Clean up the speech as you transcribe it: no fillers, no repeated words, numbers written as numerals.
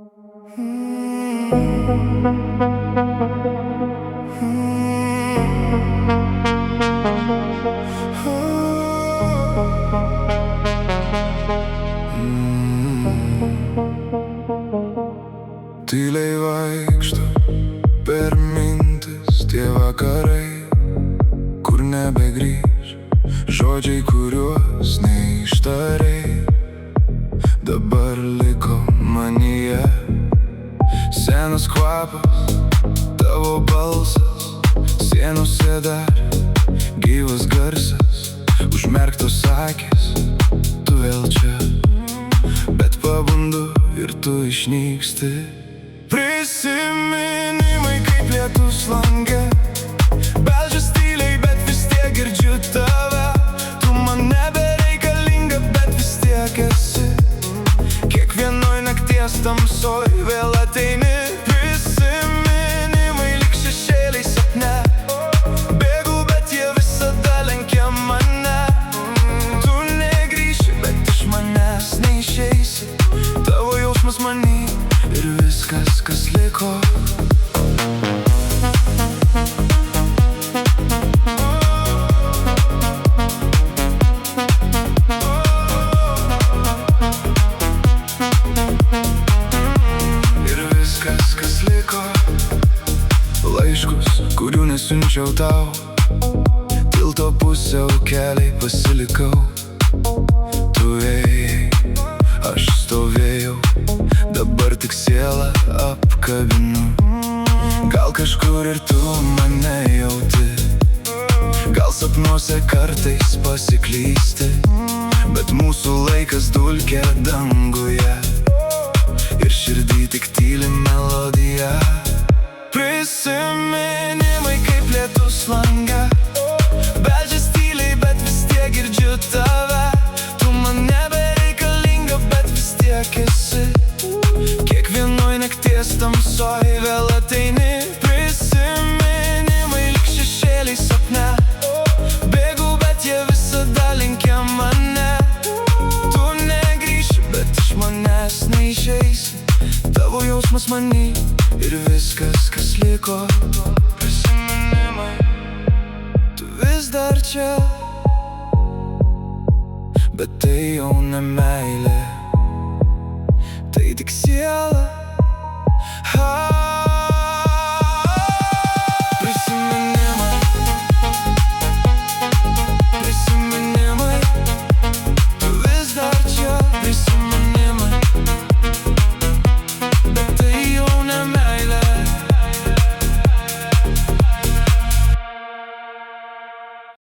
Tyliai vaikšto per mintis tie vakarai, kur nebegrįž žodžiai, kuriuos neištarei. Dabar liko manyje senas kvapas, tavo balsas, sienose dar gyvas garsas, užmerktos akys, tu vėl čia, bet pabundu ir tu išnyksti. Prisiminimai kaip lietus lange, beldžias tyliai, bet vis tiek girdžiu tave. Tu man nebereikalinga, bet vis tiek esi. Kiekvienoj nakties tamsoj vėl ateini. Prisiminimai lyg šešėliai sapne, bėgu, bet jie visada lenkia mane. Tu negrįši, bet iš manęs neišeisi. Tavo jausmas many ir viskas, kas liko. Ir viskas, kas liko. Laiškus, kurių nesiunčiau tau, tilto pusiau keliai pasilikau. Tu ėjai, aš stovėjau, dabar tik sielą apkabinu. Gal kažkur ir tu mane jauti, gal sapnuose kartais pasiklysti, bet mūsų laikas dulkė danguje ir širdį tik tyli melodija. Prisiminimai kaip lietus lange, beldžias tyliai, bet vis tiek girdžiu tave. Tu man nebereikalinga, bet vis tiek esi. Kiekvienoj nakties tamsoj vėl ateini. Prisiminimai lyg šešėliai sapne, bėgu, bet jie visada lenkia mane. Tu negrįši, bet iš manęs neišeisi. Tavo jausmas many ir viskas, kas liko. Prisiminimai, tu vis dar čia, bet tai jau ne meilė, tai tik siela.